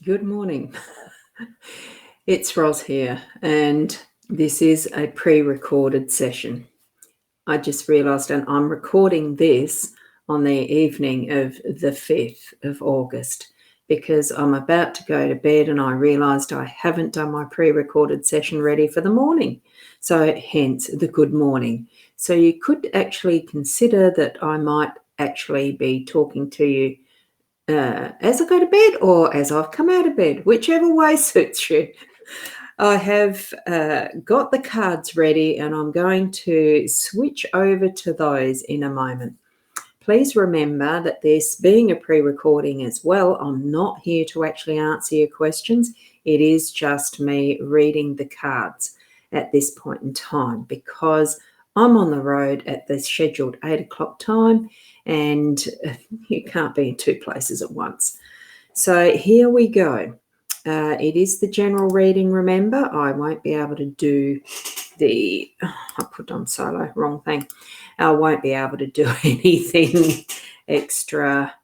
Good morning. It's Ros here, and this is a pre-recorded session. I just realised, and I'm recording this on the evening of the 5th of August because I'm about to go to bed and I realised I haven't done my pre-recorded session ready for the morning. So hence the good morning. So you could actually consider that I might actually be talking to you as I go to bed or as I've come out of bed, whichever way suits you. I have got the cards ready and I'm going to switch over to those in a moment. Please remember that this being a pre-recording as well, I'm not here to actually answer your questions. It is just me reading the cards at this point in time because I'm on the road at the scheduled 8 o'clock time and you can't be in two places at once. So here we go. It is the general reading, remember. I won't be able to do I put on solo, wrong thing. I won't be able to do anything extra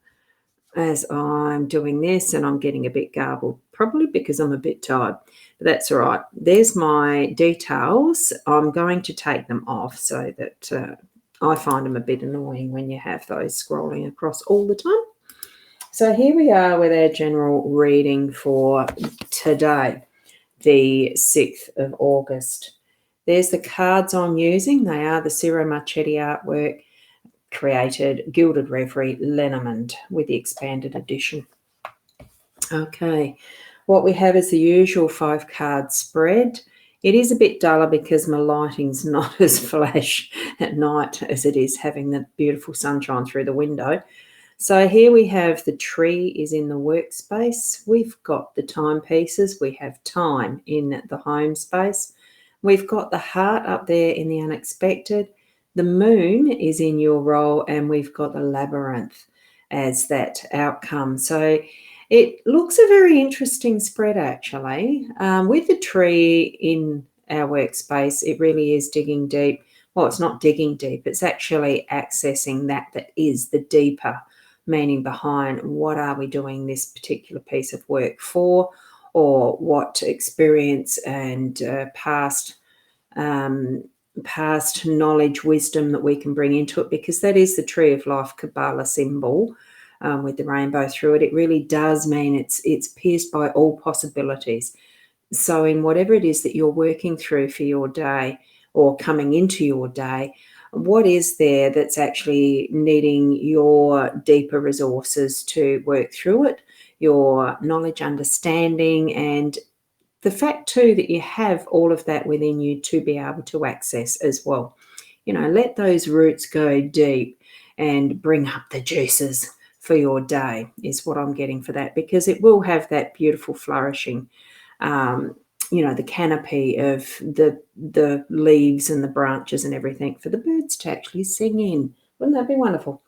as I'm doing this, and I'm getting a bit garbled, probably because I'm a bit tired. But that's all right. There's my details. I'm going to take them off so that I find them a bit annoying when you have those scrolling across all the time. So here we are with our general reading for today, the 6th of August. There's the cards I'm using. They are the Ciro Marchetti artwork created Gilded Reverie Lenormand with the expanded edition. Okay, what we have is the usual 5-card spread. It is a bit duller because my lighting's not as flash at night as it is having the beautiful sunshine through the window. So here we have the tree is in the workspace. We've got the timepieces. We have time in the home space. We've got the heart up there in the unexpected. The moon is in your role, and we've got the labyrinth as that outcome. So it looks a very interesting spread, actually. With the tree in our workspace, it really is digging deep. Well, it's not digging deep. It's actually accessing that is the deeper meaning behind what are we doing this particular piece of work for, or what experience and past knowledge, wisdom that we can bring into it, because that is the Tree of Life Kabbalah symbol with the rainbow through it. It really does mean it's pierced by all possibilities. So in whatever it is that you're working through for your day or coming into your day, what is there that's actually needing your deeper resources to work through it, your knowledge, understanding, and the fact too that you have all of that within you to be able to access as well. Let those roots go deep and bring up the juices for your day is what I'm getting for that, because it will have that beautiful flourishing, the canopy of the leaves and the branches and everything for the birds to actually sing in. Wouldn't that be wonderful?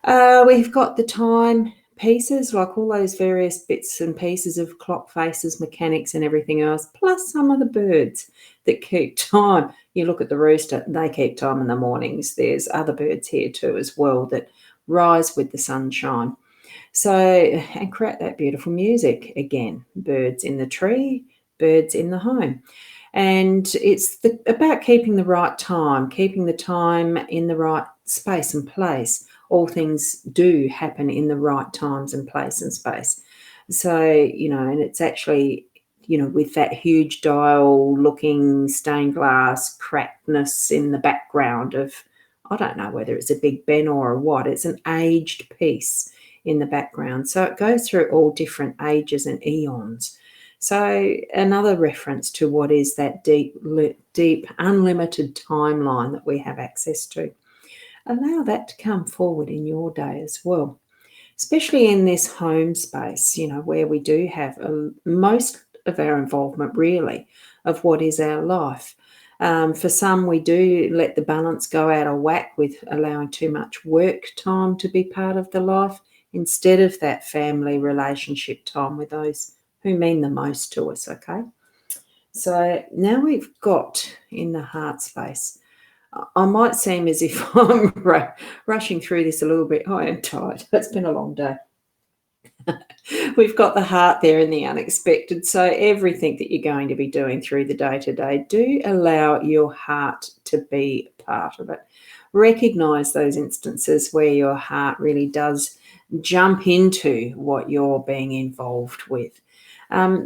We've got the time pieces, like all those various bits and pieces of clock faces, mechanics and everything else, plus some of the birds that keep time. You look at the rooster, they keep time in the mornings. There's other birds here too as well that rise with the sunshine. So, and create that beautiful music again. Birds in the tree, birds in the home. And it's about keeping the right time, keeping the time in the right space and place. All things do happen in the right times and place and space. So, and it's actually, with that huge dial looking stained glass crackness in the background of, I don't know whether it's a Big Ben or what, it's an aged piece in the background. So it goes through all different ages and eons. So another reference to what is that deep, unlimited timeline that we have access to. Allow that to come forward in your day as well, especially in this home space, where we do have most of our involvement really of what is our life. For some, we do let the balance go out of whack with allowing too much work time to be part of the life instead of that family relationship time with those who mean the most to us, okay? So now we've got in the heart space. I might seem as if I'm rushing through this a little bit. I am tired. It's been a long day. We've got the heart there in the unexpected. So everything that you're going to be doing through the day to day, do allow your heart to be part of it. Recognize those instances where your heart really does jump into what you're being involved with.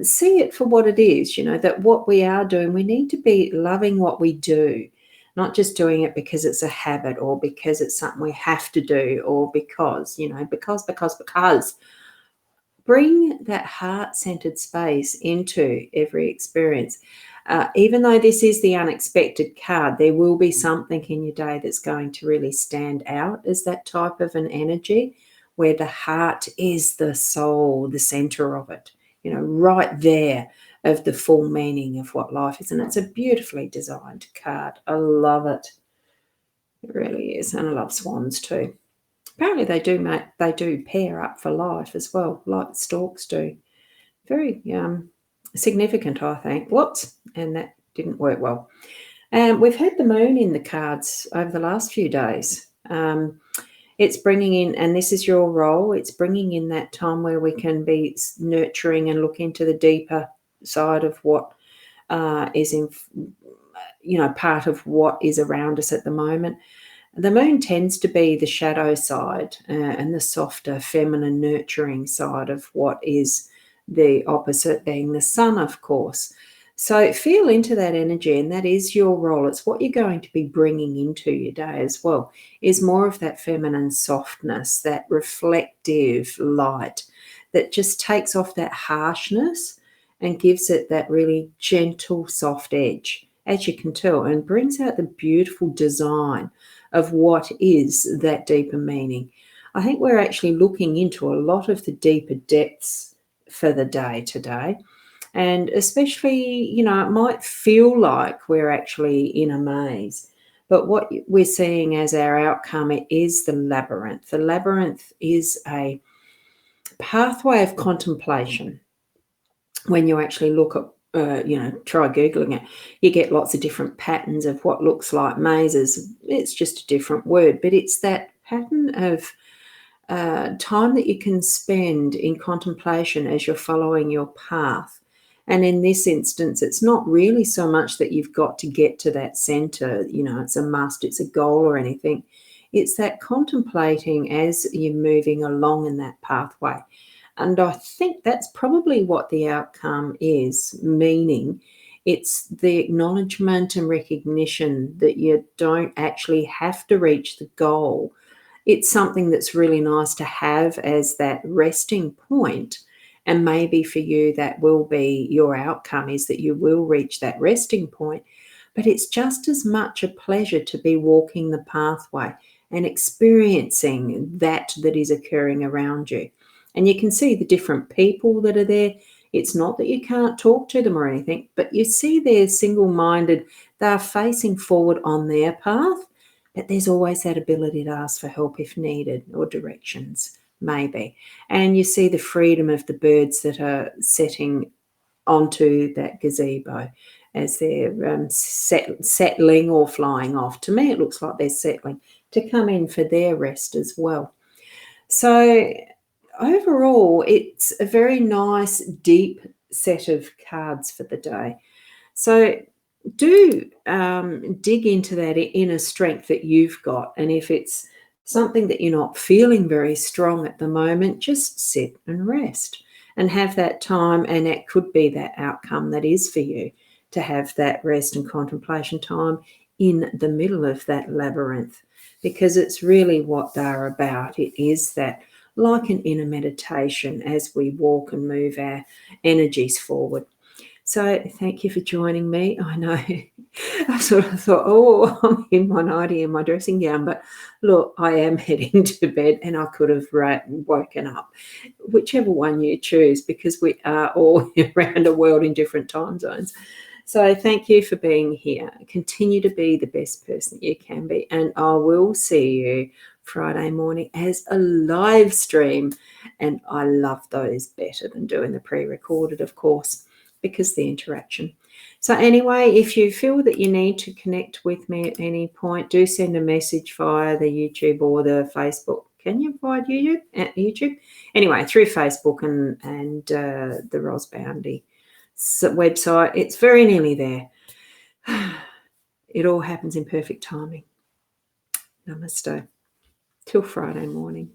See it for what it is, that what we are doing, we need to be loving what we do, not just doing it because it's a habit or because it's something we have to do or because. Bring that heart-centered space into every experience. Even though this is the unexpected card, there will be something in your day that's going to really stand out as that type of an energy where the heart is the soul, the center of it, right there of the full meaning of what life is. And it's a beautifully designed card. I love it. It really is. And I love swans too. Apparently they do pair up for life as well, like the storks do. Very significant, I think. Whoops, and that didn't work well. And we've had the moon in the cards over the last few days. It's bringing in, and this is your role, it's bringing in that time where we can be nurturing and look into the deeper side of what is in, part of what is around us at the moment. The moon tends to be the shadow side and the softer, feminine, nurturing side of what is the opposite being the sun, of course. So feel into that energy, and that is your role. It's what you're going to be bringing into your day as well, is more of that feminine softness, that reflective light that just takes off that harshness and gives it that really gentle, soft edge, as you can tell, and brings out the beautiful design of what is that deeper meaning. I think we're actually looking into a lot of the deeper depths for the day today. And especially, it might feel like we're actually in a maze, but what we're seeing as our outcome is the labyrinth. The labyrinth is a pathway of contemplation. When you actually look at try Googling it, you get lots of different patterns of what looks like mazes. It's just a different word, but it's that pattern of time that you can spend in contemplation as you're following your path. And in this instance, it's not really so much that you've got to get to that center, it's a must, it's a goal or anything. It's that contemplating as you're moving along in that pathway. And I think that's probably what the outcome is, meaning it's the acknowledgement and recognition that you don't actually have to reach the goal. It's something that's really nice to have as that resting point. And maybe for you, that will be your outcome, is that you will reach that resting point. But it's just as much a pleasure to be walking the pathway and experiencing that is occurring around you. And you can see the different people that are there. It's not that you can't talk to them or anything, but you see they're single-minded. They're facing forward on their path, but there's always that ability to ask for help if needed, or directions, maybe. And you see the freedom of the birds that are setting onto that gazebo as they're settling or flying off. To me, it looks like they're settling to come in for their rest as well. So overall, it's a very nice, deep set of cards for the day. So do dig into that inner strength that you've got. And if it's something that you're not feeling very strong at the moment, just sit and rest and have that time. And that could be that outcome that is for you, to have that rest and contemplation time in the middle of that labyrinth, because it's really what they're about. It is that, like an inner meditation as we walk and move our energies forward. So thank you for joining me. I know I sort of thought, oh, I'm in my nightie and my dressing gown, but look, I am heading to bed, and I could have woken up, whichever one you choose, because we are all around the world in different time zones. So thank you for being here. Continue to be the best person that you can be, and I will see you Friday morning as a live stream. And I love those better than doing the pre-recorded, of course, because the interaction. So anyway, if you feel that you need to connect with me at any point, do send a message via the YouTube or the Facebook Can you via YouTube? Anyway, through Facebook and the Ros Boundy website. It's very nearly there. It all happens in perfect timing. Namaste. Till Friday morning.